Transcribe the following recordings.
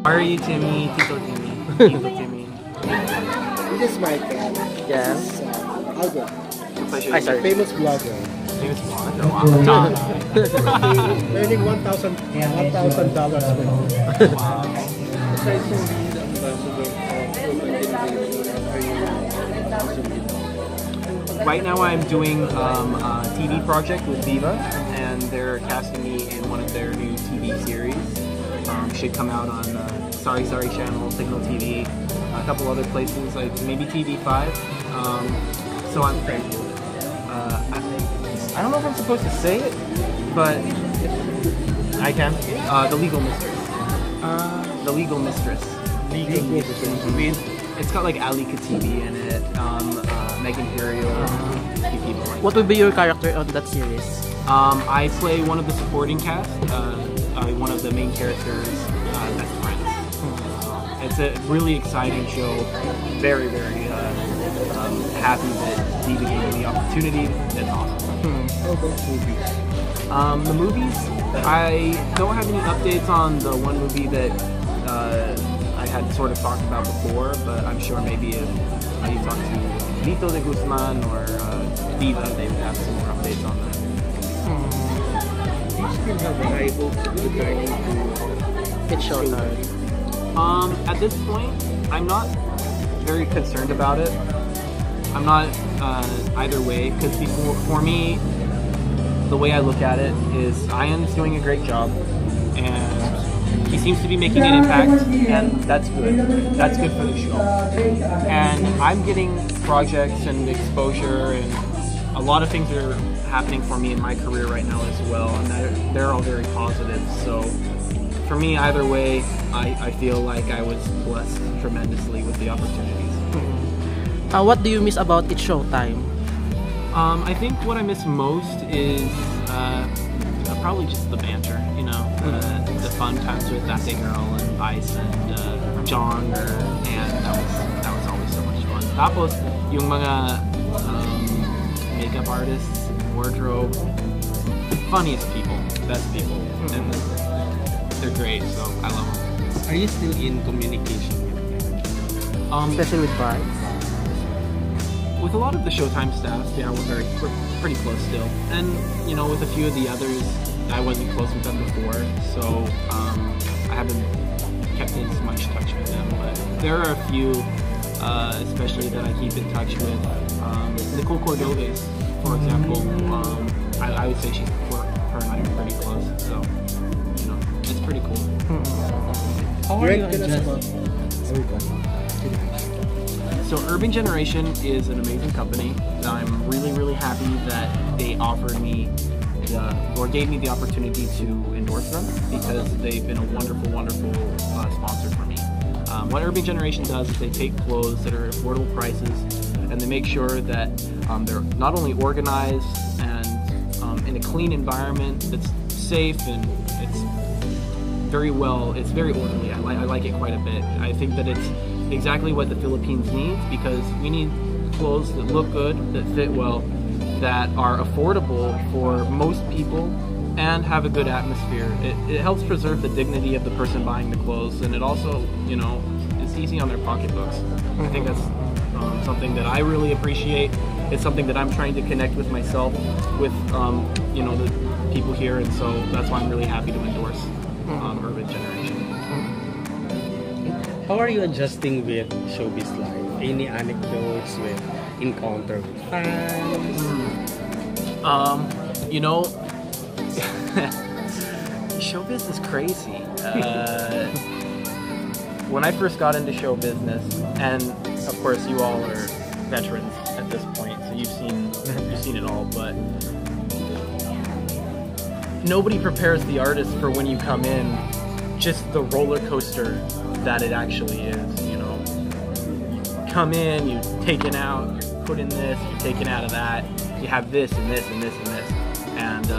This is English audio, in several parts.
How are you, Timmy? Tito Timmy. Tito Timmy. This is my dad. Yeah. Albert. Hi, sorry. Famous blogger. Famous blogger. Wow. Earning $1,000 with Wow. Aside from being the ambassador of urban generation, are you Right now I'm doing a TV project with Viva, and they're casting me in one of their new TV series. Should come out on Sorry Sorry Channel, Signal TV, a couple other places, like maybe TV5. So I'm I don't know if I'm supposed to say it, but I can. The Legal Mistress. The Legal Mistress. Legal Mistress. It's got like Ali Katibi in it, Megan Imperial, people like What would be your character on that series? I play one of the supporting cast, one of the main characters' best friends. It's a really exciting show. Very, very happy that Diva gave me the opportunity. It's awesome. The movies, I don't have any updates on the one movie that I had sort of talked about before, but I'm sure maybe if you talk to Vito de Guzman or Diva, they would have some more updates on that. Do you still have high hopes regarding to It's showtime. At this point, I'm not very concerned about it. I'm not either way, because for me, the way I look at it is Ion's doing a great job, and he seems to be making an impact, and that's good. That's good for the show. And I'm getting projects and exposure, and a lot of things are happening for me in my career right now as well, and they're all very positive. So for me, either way, I feel like I was blessed tremendously with the opportunities. What do you miss about It's Showtime? I think what I miss most is probably just the banter, you know, the fun times with That Day Girl and Vice and John, and that was always so much fun. Tapos, yung mga makeup artists, wardrobe, funniest people, best people, and they're great, so I love them. Are you still in communication with them? Especially with Vice? With a lot of the Showtime staff, yeah, we're pretty close still. And, you know, with a few of the others, I wasn't close with them before, so I haven't kept in as much touch with them. But there are a few, especially that I keep in touch with. Nicole Cordoves, for example, I would say her and I are pretty close, so, you know, it's pretty cool. How are you adjusting? So Urban Generation is an amazing company. I'm really, really happy that they offered me or gave me the opportunity to endorse them, because they've been a wonderful, wonderful sponsor for me. What Urban Generation does is they take clothes that are affordable prices, and they make sure that they're not only organized and in a clean environment that's safe, and it's very orderly. I like it quite a bit. I think that it's exactly what the Philippines needs, because we need clothes that look good, that fit well, that are affordable for most people, and have a good atmosphere. It helps preserve the dignity of the person buying the clothes, and it also, you know, is easy on their pocketbooks. I think that's something that I really appreciate. It's something that I'm trying to connect with myself, with you know, the people here, and so that's why I'm really happy to endorse Urban Generation. How are you adjusting with showbiz life? Any anecdotes with encounter with fans? You know, showbiz is crazy. When I first got into show business, and of course you all are veterans at this point, so you've seen it all, but nobody prepares the artist for when you come in, just the roller coaster that it actually is. You know, you come in, you're taken out, you're put in this, you're taken out of that, you have this and this and this and this, and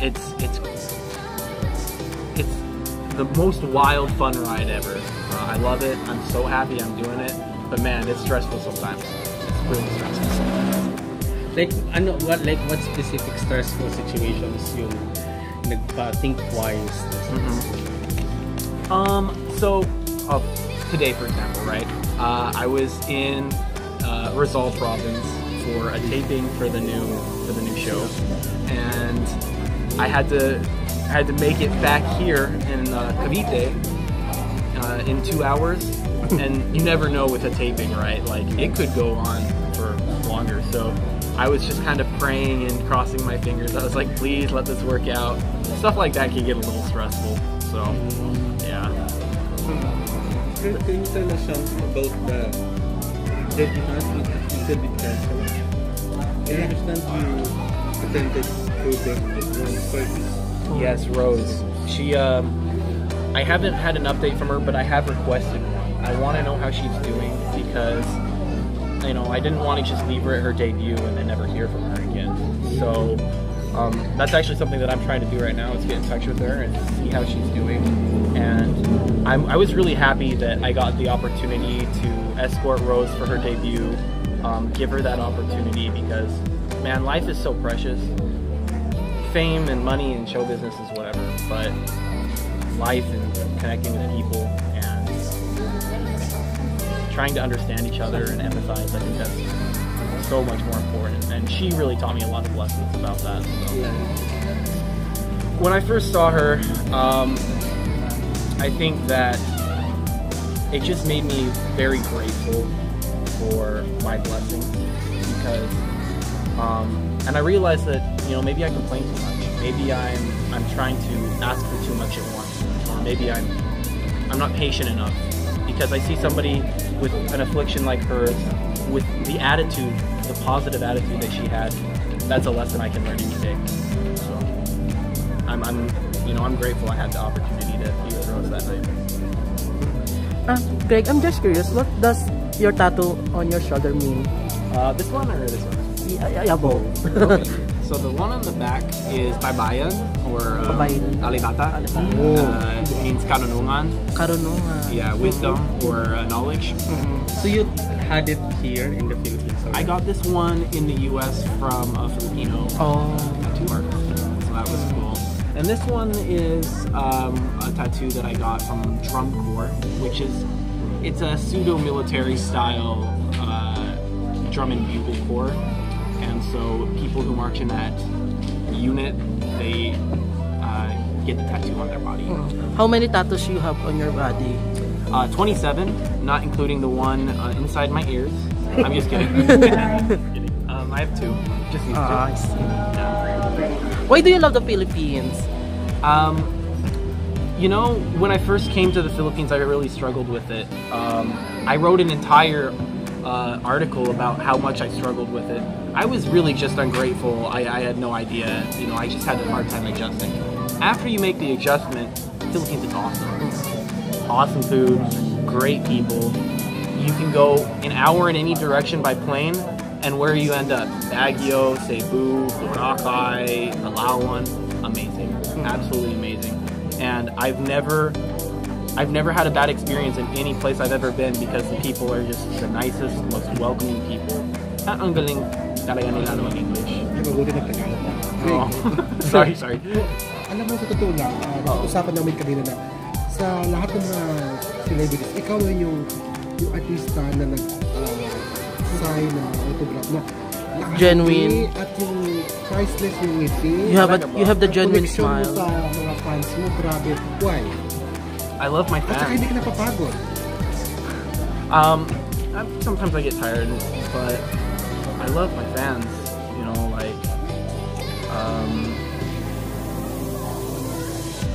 it's the most wild fun ride ever. I love it. I'm so happy I'm doing it, but man, it's stressful sometimes. It's really stressful sometimes. What specific stressful situations yung nagpa-think twice? So today, for example, right? I was in Rizal province for a taping for the new show, and I had to make it back here in Cavite in 2 hours, and you never know with a taping, right? Like it could go on for longer. So I was just kind of praying and crossing my fingers. I was like, please let this work out. Stuff like that can get a little stressful. So yeah. Can you tell us something about the debutante with Attribution Castle? I understand you attended Todo's party. Yes, Rose. She, I haven't had an update from her, but I have requested one. I want to know how she's doing because, you know, I didn't want to just leave her at her debut and then never hear from her again. So that's actually something that I'm trying to do right now, is get in touch with her and see how she's doing. And I was really happy that I got the opportunity to escort Rose for her debut, give her that opportunity because, man, life is so precious. Fame and money and show business is whatever, but life and connecting with people and trying to understand each other and empathize, I think that's so much more important. And she really taught me a lot of lessons about that. So. When I first saw her, I think that it just made me very grateful for my blessings because, and I realized that, you know, maybe I complain too much. Maybe I'm trying to ask for too much at once, or maybe I'm not patient enough because I see somebody with an affliction like hers, with the attitude, the positive attitude that she had. That's a lesson I can learn each day. So I'm grateful I had the opportunity to be with Rose that night. Greg, I'm just curious, what does your tattoo on your shoulder mean? This one or this one? Yeah, both. Okay. So the one on the back is Baybayan or Alibata. It means karunungan. Karunungan. Yeah, wisdom or knowledge. So you had it here in the Philippines? I got this one in the US from a Filipino tattoo artist. So that was cool. And this one is a tattoo that I got from Drum Corps, which is, it's a pseudo-military style drum and bugle corps. And so people who march in that unit, they get the tattoo on their body. How many tattoos you have on your body? 27, not including the one inside my ears. I'm just kidding. Kidding. I have 2. Just these 2. I see. Yeah. Why do you love the Philippines? You know, when I first came to the Philippines, I really struggled with it. I wrote an entire article about how much I struggled with it. I was really just ungrateful. I had no idea. You know, I just had a hard time adjusting. After you make the adjustment, Philippines is awesome. Awesome food, great people. You can go an hour in any direction by plane, and where you end up, Baguio, Cebu, Boracay, Palawan, amazing, absolutely amazing. And I've never had a bad experience in any place I've ever been because the people are just the nicest, most welcoming people. At ang galing talaga nila ng English. Mabuti na Tagalog na. Oh. sorry. Alam mo, sa totoo lang, usapan namin kanina na sa lahat ng mga celebrities, ikaw ay yung artista na nag-sign na autograph na Genuine. at yung priceless yung ngiti. You have the genuine connection mo smile. sa mga fans mo, grabe. Why? I love my At saka fans. hindi ka napapagod. Sometimes I get tired, but I love my fans. You know, like,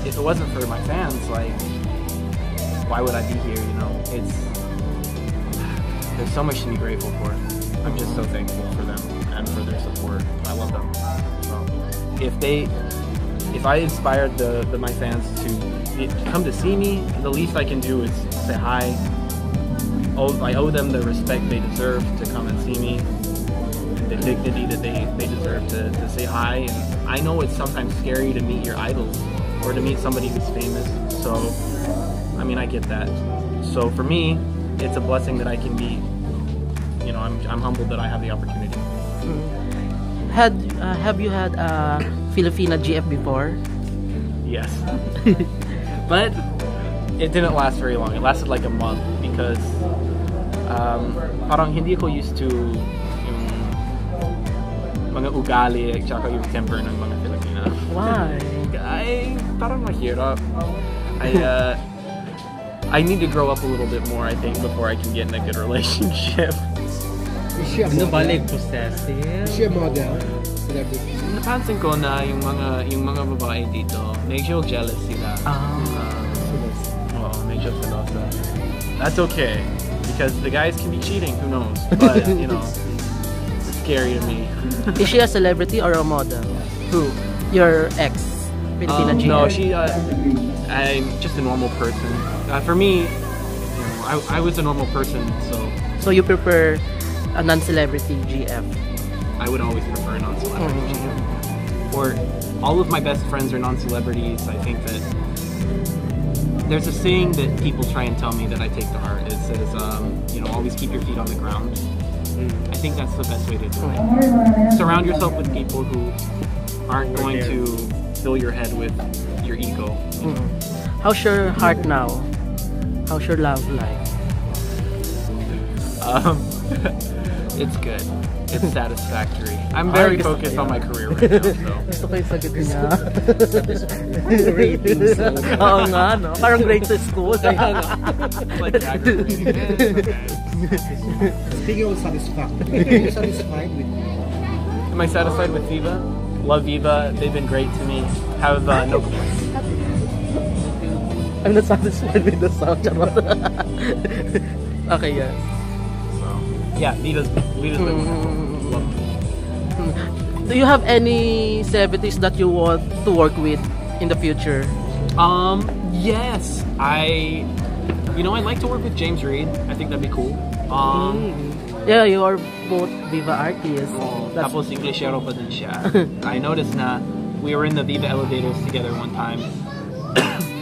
if it wasn't for my fans, like, why would I be here? You know, there's so much to be grateful for. I'm just so thankful for them and for their support. I love them. So, if I inspired my fans to come to see me, the least I can do is say hi. I owe them the respect they deserve to come and see me, and the dignity that they deserve to say hi. And I know it's sometimes scary to meet your idols or to meet somebody who's famous. So, I mean, I get that. So for me, it's a blessing that I can be. You know, I'm humbled that I have the opportunity. Have you had a Filipina GF before? Yes. But it didn't last very long. It lasted like a month because parang hindi ako used to yung mga ugali at saka yung temper ng mga Filipina. Why? Parang mahirap. I need to grow up a little bit more, I think, before I can get in a good relationship. Is she a Ano ba, model? like possessive? Is she a model? Celebrity? Napansin ko na yung mga babae dito, medyo jealous sila. Medyo selosa. That's okay, because the guys can be cheating, who knows? But, you know, it's scary to me. Is she a celebrity or a model? Who? Your ex, Filipina GF? No, I'm just a normal person. For me, you know, I was a normal person, so... So you prefer a non-celebrity GF? I would always prefer a non-celebrity GF. Or all of my best friends are non-celebrities. I think that there's a saying that people try and tell me that I take to heart. It says, you know, always keep your feet on the ground. I think that's the best way to do it. Surround yourself with people who aren't going to fill your head with your ego. You know? How's your heart now? How's your love life? It's good. It's satisfactory. I'm very focused on my career right now. So. Gusto ko yung sagot niya. Ratings. Oo nga, no? Parang grade sa school. Like aggravating. Speaking of satisfactory, are you satisfied with me? Am I satisfied with Viva? Love Viva. They've been great to me. Have no complaints. I'm not satisfied with the sound. Okay, yes. So, yeah, Viva's been wonderful. Do you have any celebrities that you want to work with in the future? Yes. I'd like to work with James Reid. I think that'd be cool. Yeah, you are both Viva artists. Tapos Englishero pa din siya. I noticed na we were in the Viva elevators together one time.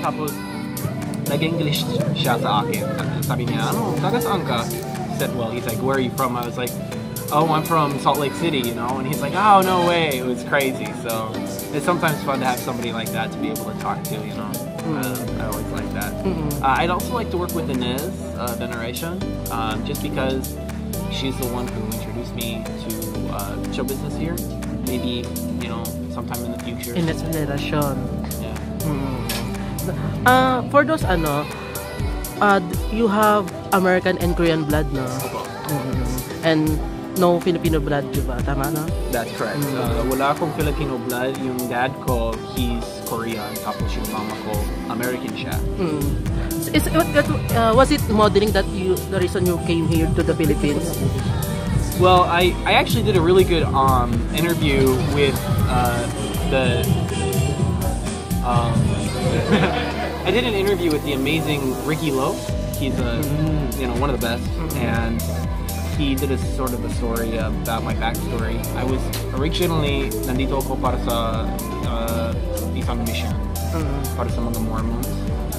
Tapos nag-English siya sa akin. Sabi niya, taga saan ka? He said, well, he's like, where are you from? I was like, oh, I'm from Salt Lake City, you know? And he's like, oh, no way. It was crazy. So it's sometimes fun to have somebody like that to be able to talk to, you know? I always like that. I'd also like to work with Inez Veneration, just because she's the one who introduced me to show business here. Maybe, you know, sometime in the future. Inez Veneration. Yeah. For those you have American and Korean blood, no? And no Filipino blood, diba? Tama, no? That's correct. Wala akong Filipino blood. Yung dad ko, he's Korean. Tapos yung mama ko, American siya. Was it modeling that the reason you came here to the Philippines? Well, I actually did a really good interview with I did an interview with the amazing Ricky Lowe. He's one of the best, and he did a sort of a story about my backstory. I was originally nandito ako para sa isang mission para sa mga Mormons.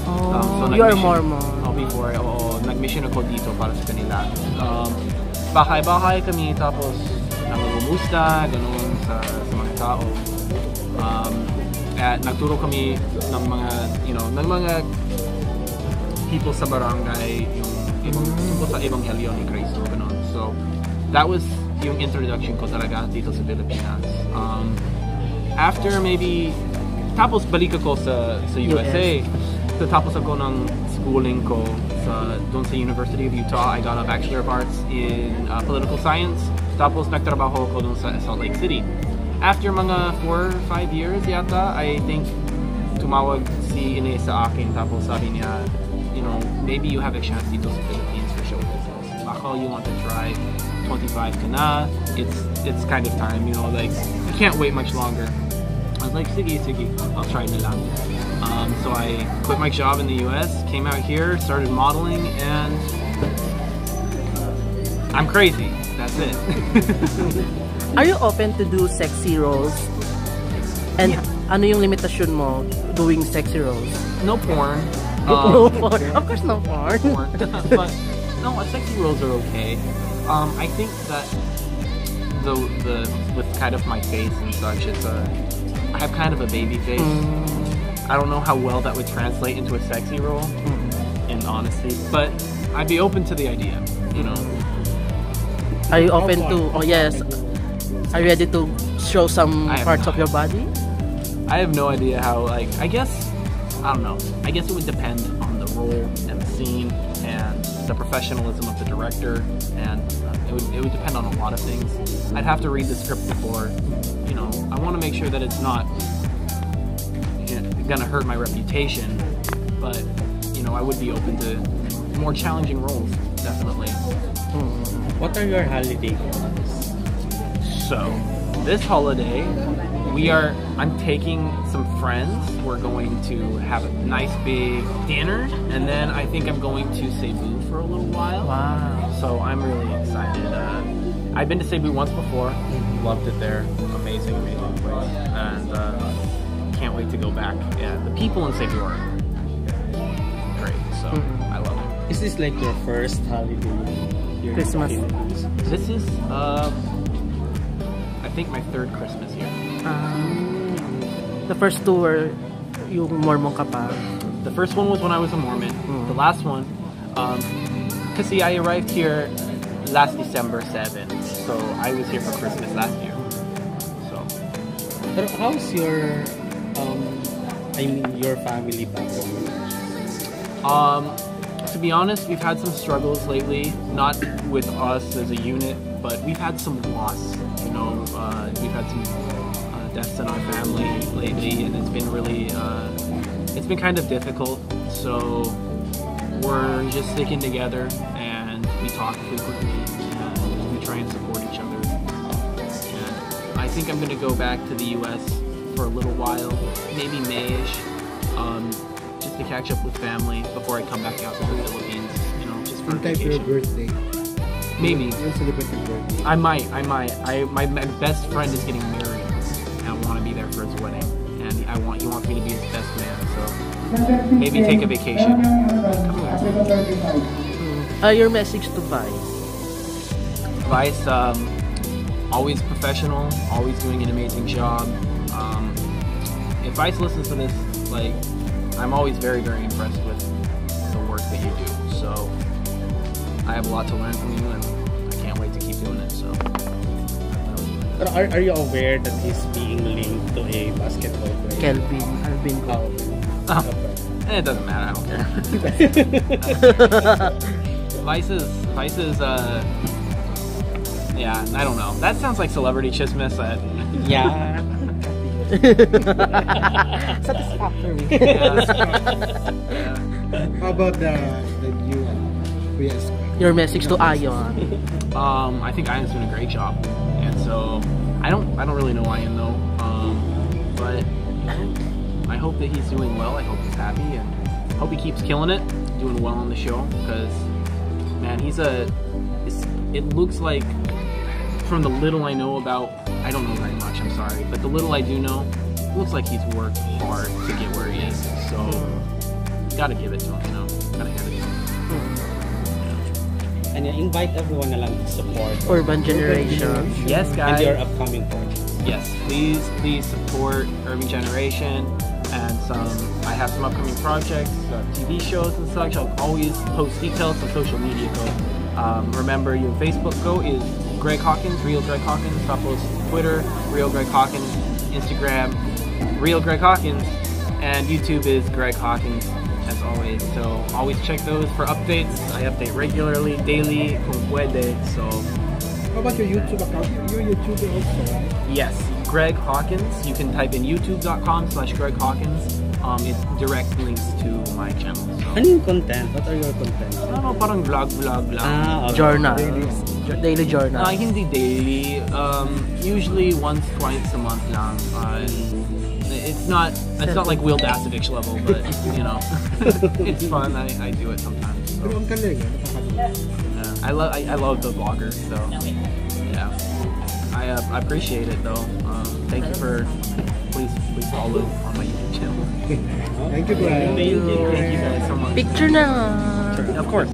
So you are Mormon. Before, nag-mission ako dito para sa kanila. Bahay-bahay kami, tapos nangungumusta, ganun sa mga tao. At nagturo kami ng mga people sa barangay, yung tungkol sa Ebanghelyo ni Cristo, ganun. So that was yung introduction ko talaga dito sa Pilipinas. After maybe, tapos balik ako sa USA. So tapos ako ng schooling ko doon sa University of Utah. I got a Bachelor of Arts in Political Science. Tapos nagtrabaho ko doon sa Salt Lake City. After mga 4 or 5 years yata, I think tumawag si Inez sa akin. Tapos sabi niya, maybe you have a chance dito sa Philippines for show business. Baka you want to try, 25 ka na, it's kind of time, like, you can't wait much longer. I was like, sige, I'll try na lang. So I quit my job in the US, came out here, started modeling, and I'm crazy. That's it. Are you open to do sexy roles? And ano yung limitasyon mo doing sexy roles? No porn. No porn. Of course, no porn. But no, sexy roles are okay. I think that the with kind of my face and such, I have kind of a baby face. I don't know how well that would translate into a sexy role. in honesty, but I'd be open to the idea, you know. Are you open to? Oh yes. Are you ready to show some parts of your body? I have no idea how. Like, I don't know. I guess it would depend on the role and the scene and the professionalism of the director, and it would depend on a lot of things. I'd have to read the script before, you know. I want to make sure that it's not gonna hurt my reputation, but you know, I would be open to more challenging roles, definitely. What are your holiday goals? So, this holiday, I'm taking some friends. We're going to have a nice big dinner, and then I think I'm going to Cebu for a little while. Wow. So I'm really excited. I've been to Cebu once before, loved it there. Amazing, amazing place, and can't wait to go back. Yeah, the people in Cebu are great, so I love it. Is this like your first holiday here Christmas? in the Philippines? This is, I think, my third Christmas here. The first two were yung Mormon ka pa. The first one was when I was a Mormon. The last one, because see, I arrived here last December 7th, so I was here for Christmas last year. So, But how's your your family background? To be honest, we've had some struggles lately, not with us as a unit, but we've had some loss. You know, we've had some deaths in our family lately, and it's been really, it's been kind of difficult. So we're just sticking together, and we talk frequently, and we try and support each other. And I think I'm gonna go back to the U.S. for a little while, maybe May-ish. Just to catch up with family before I come back out to the Philippines, you know, just for In time for your vacation. birthday. Maybe. You'll celebrate your birthday. I might. My best friend is getting married, and I want to be there for his wedding, and he wants me to be his best man, so maybe take a vacation. Come back. Your message to VICE? VICE, always professional, always doing an amazing job. If VICE listens to this, like, I'm always very, very impressed with the work that you do. So I have a lot to learn from you, and I can't wait to keep doing it. So. But are you aware that he's being linked to a basketball player? Alvin. Oh. It doesn't matter. I don't care. VICE is yeah. I don't know. That sounds like celebrity chismis. Yeah. Satisfactory. Yeah. How about the new Kuya Escort? Your message to Ion? I think Ion's doing a great job, and so I don't really know Ion though, but I hope that he's doing well. I hope he's happy, and hope he keeps killing it, doing well on the show. Because man, it looks like, from the little I know about, I don't know very much, I'm sorry, but the little I do know, it looks like he's worked hard to get where he is. So gotta give it to him, you know. Gotta give it to him. And invite everyone along to support Urban Generation. Yes, and guys. your upcoming projects. Yes, please support Urban Generation, and I have some upcoming projects, TV shows and such. I'll always post details on social media. Remember, your Facebook is Greg Hawkins, Real Greg Hawkins. Tapos Twitter, Real Greg Hawkins. Instagram, Real Greg Hawkins, and YouTube is Greg Hawkins, as always. So always check those for updates. I update regularly, daily, kung puede. So How about your YouTube account? You're a YouTuber also, right? yes, Greg Hawkins. You can type in youtube.com/Greg Hawkins. It direct links to my channel. So. Ano yung content? What are your content? I don't know, parang vlog lang. Okay. Journal. Daily journal. Hindi daily. Usually once, twice a month lang. It's not like Will Dasovich level, but you know, it's fun. I do it sometimes. So. Pero ang galing, Yeah, I love the vloggers, so yeah. I appreciate it though. Thank you for please follow on my YouTube channel. Thank you, Brian. Thank you guys so much. Picture na. Of course.